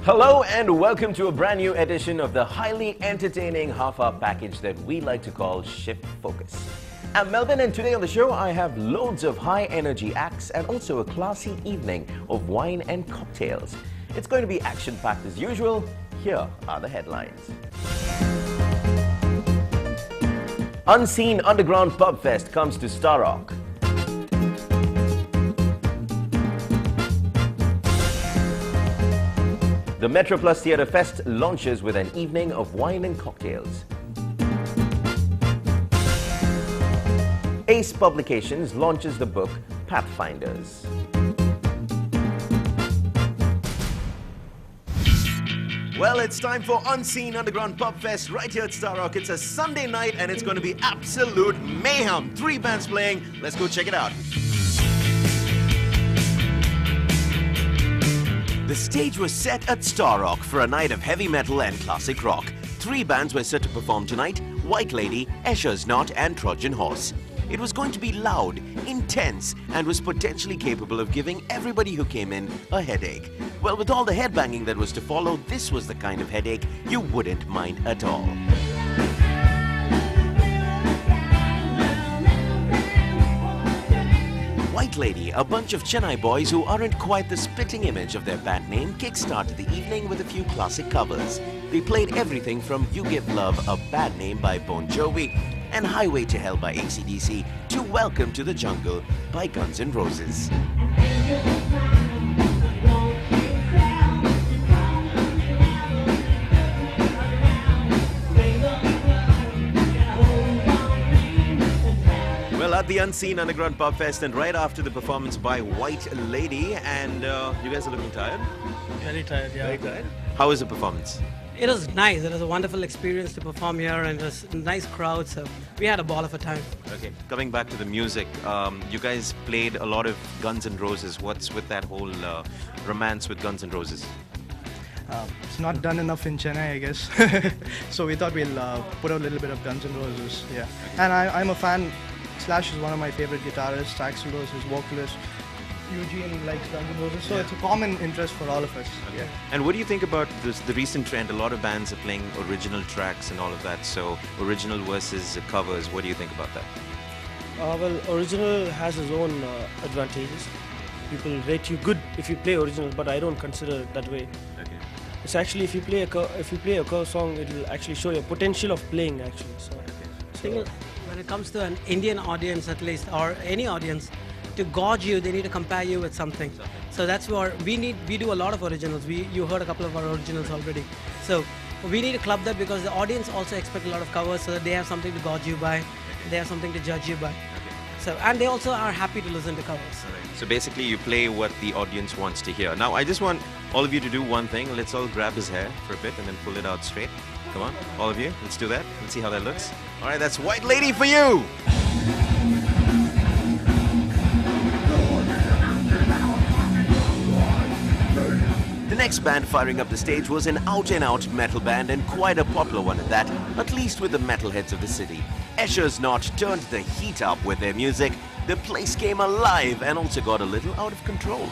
Hello and welcome to a brand new edition of the highly entertaining half-hour package that we like to call Shift Focus. I'm Melvin, and today on the show I have loads of high-energy acts and also a classy evening of wine and cocktails. It's going to be action-packed as usual. Here are the headlines. Unseen Underground PUBFEST comes to Star Rock. The Metro Plus Theatre Fest launches with an evening of wine and cocktails. Ace Publications launches the book Pathfinders. Well, it's time for Unseen Underground PUBFEST right here at Star Rock. It's a Sunday night and it's going to be absolute mayhem. 3 bands playing. Let's go check it out. The stage was set at Star Rock for a night of heavy metal and classic rock. 3 bands were set to perform tonight: White Lady, Escher's Knot and Trojan Horse. It was going to be loud, intense and was potentially capable of giving everybody who came in a headache. Well, with all the headbanging that was to follow, this was the kind of headache you wouldn't mind at all. White Lady, a bunch of Chennai boys who aren't quite the spitting image of their band name, kick-started the evening with a few classic covers. They played everything from You Give Love, a Bad Name by Bon Jovi, and Highway to Hell by AC/DC, to Welcome to the Jungle by Guns N' Roses. Well, at the Unseen Underground PUBFEST and right after the performance by White Lady, and you guys are looking tired? Very tired, yeah. Very tired? How was the performance? It was nice. It was a wonderful experience to perform here, and it was a nice crowd, so we had a ball of a time. Okay, coming back to the music, you guys played a lot of Guns N' Roses. What's with that whole romance with Guns N' Roses? It's not done enough in Chennai, I guess. So we thought we'll put out a little bit of Guns N' Roses, yeah. Okay. And I'm a fan. Slash is one of my favorite guitarists. Axl Rose is vocalist. Eugene likes Guns N' Roses, so it's a common interest for all of us. Okay. Yeah. And what do you think about the recent trend? A lot of bands are playing original tracks and all of that. So original versus covers. What do you think about that? Well, original has its own advantages. People rate you good if you play original, but I don't consider it that way. Okay. It's actually if you play a cover song, it will actually show your potential of playing actually. So. Okay. When it comes to an Indian audience, at least, or any audience, to gauge you, they need to compare you with something. So that's where we do a lot of originals. You heard a couple of our originals already. So we need to club that because the audience also expect a lot of covers, so that they have something to gauge you by, they have something to judge you by. So, and they also are happy to listen to covers. So basically you play what the audience wants to hear. Now I just want all of you to do one thing. Let's all grab his hair for a bit and then pull it out straight. Come on, all of you, let's do that. Let's see how that looks. All right, that's White Lady for you. The next band firing up the stage was an out-and-out metal band, and quite a popular one at that, at least with the metalheads of the city. Escher's Knot turned the heat up with their music. The place came alive and also got a little out of control.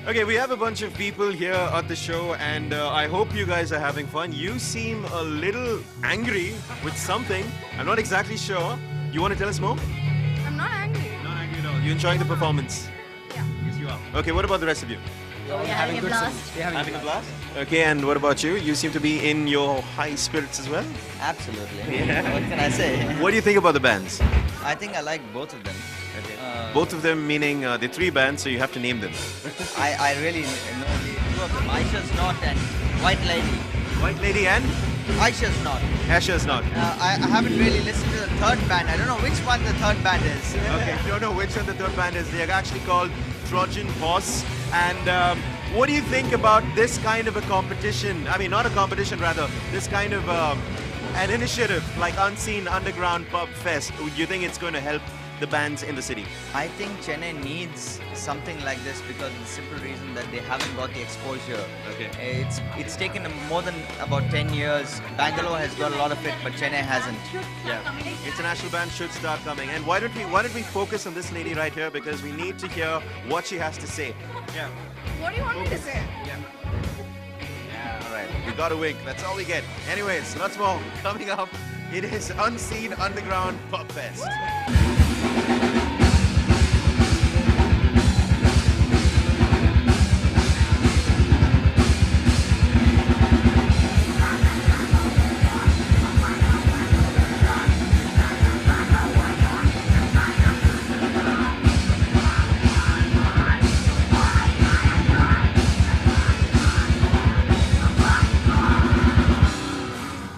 Okay, we have a bunch of people here at the show, and I hope you guys are having fun. You seem a little angry with something. I'm not exactly sure. You want to tell us more? I'm not angry. Not angry at all. You enjoying the performance? Yeah. Yes, you are. Okay, what about the rest of you? We're having a blast. Having a blast? Okay, and what about you? You seem to be in your high spirits as well? Absolutely. Yeah. What can I say? What do you think about the bands? I think I like both of them. Okay. Both of them meaning the 3 bands, so you have to name them. I really know the 2 of them. Aisha's Knot and White Lady. White Lady and? Aisha's Knot. Escher's Knot. I haven't really listened to the 3rd band. I don't know which one the 3rd band is. Okay, you don't know which one the 3rd band is. They're actually called Trojan Horse. And what do you think about this kind of a competition? I mean, not a competition, rather. This kind of an initiative like Unseen Underground PUBFEST. Do you think it's going to help the bands in the city? I think Chennai needs something like this because of the simple reason that they haven't got the exposure. Okay. It's taken them more than about 10 years. Bangalore has got a lot of it, but Chennai hasn't. Yeah. International bands should start coming. And why don't we focus on this lady right here, because we need to hear what she has to say. Yeah. What do you want me to say? All right. We got a wink. That's all we get. Anyways, lots more coming up. It is Unseen Underground PUBFEST.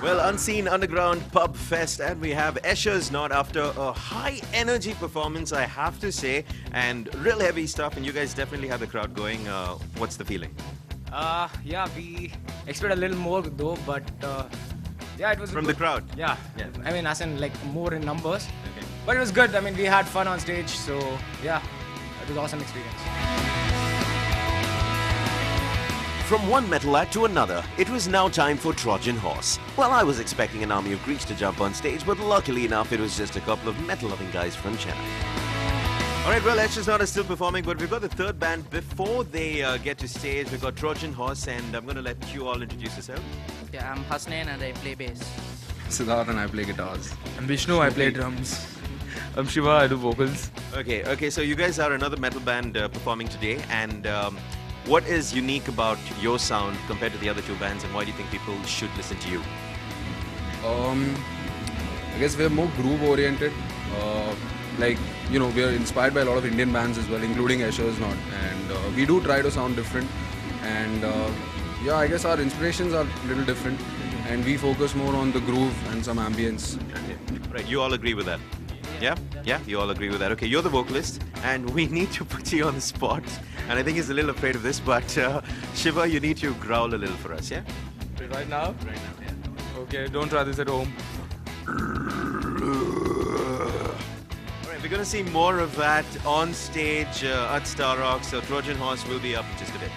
Well, Unseen Underground PUBFEST, and we have Escher's Not after a high energy performance, I have to say, and real heavy stuff, and you guys definitely have the crowd going. What's the feeling? Yeah, we expected a little more though, but yeah, it was From good. the crowd? Yeah. I mean, as in like more in numbers. Okay. But it was good. I mean, we had fun on stage, so yeah, it was an awesome experience. From one metal act to another, it was now time for Trojan Horse. Well, I was expecting an army of Greeks to jump on stage, but luckily enough, it was just a couple of metal-loving guys from Chennai. All right, well, Escher's Not is still performing, but we've got the third band. Before they get to stage, we've got Trojan Horse, and I'm going to let you all introduce yourself. Yeah, I'm Hasnain and I play bass. Siddharth and I play guitars. I'm Vishnu, I play drums. I'm Shiva, I do vocals. Okay, so you guys are another metal band performing today, and what is unique about your sound compared to the other two bands, and why do you think people should listen to you? I guess we're more groove oriented. Like, you know, we are inspired by a lot of Indian bands as well, including Escher's Not. And we do try to sound different. And yeah, I guess our inspirations are a little different. And we focus more on the groove and some ambience. Okay. Right, you all agree with that? Yeah, you all agree with that. Okay, you're the vocalist, and we need to put you on the spot. And I think he's a little afraid of this, but Shiva, you need to growl a little for us, yeah? Right now? Right now, yeah. Okay, don't try this at home. All right, we're going to see more of that on stage at Star Rock, so Trojan Horse will be up in just a bit.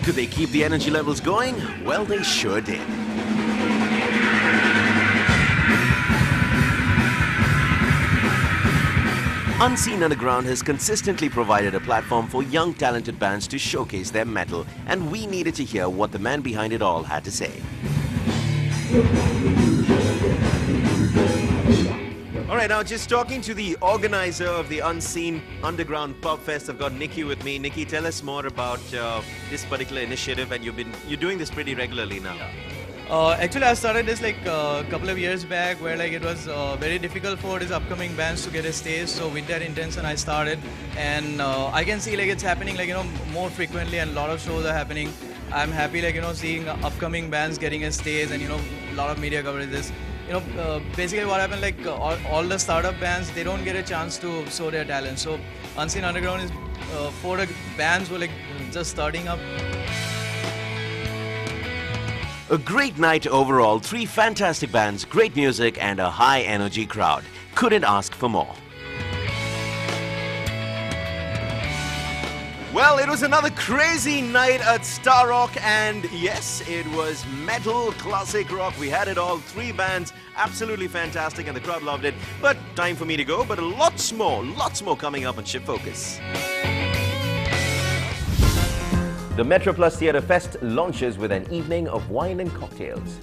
Could they keep the energy levels going? Well, they sure did. Unseen Underground has consistently provided a platform for young talented bands to showcase their metal, and we needed to hear what the man behind it all had to say. All right, now just talking to the organizer of the Unseen Underground PUBFEST, I've got Nikki with me. Nikki, tell us more about this particular initiative, and you're doing this pretty regularly now. Actually, I started this like a couple of years back, where like it was very difficult for these upcoming bands to get a stage. So with that intention, I started, and I can see like it's happening like more frequently, and a lot of shows are happening. I'm happy like seeing upcoming bands getting a stage, and a lot of media coverage. This. Basically what happened, like all the startup bands, they don't get a chance to show their talent. So Unseen Underground is for the bands who are like just starting up. A great night overall, 3 fantastic bands, great music, and a high energy crowd. Couldn't ask for more. Well, it was another crazy night at Star Rock, and yes, it was metal, classic rock. We had it all, 3 bands, absolutely fantastic, and the crowd loved it. But time for me to go, but lots more coming up on Shift Focus. The Metro Plus Theatre Fest launches with an evening of wine and cocktails.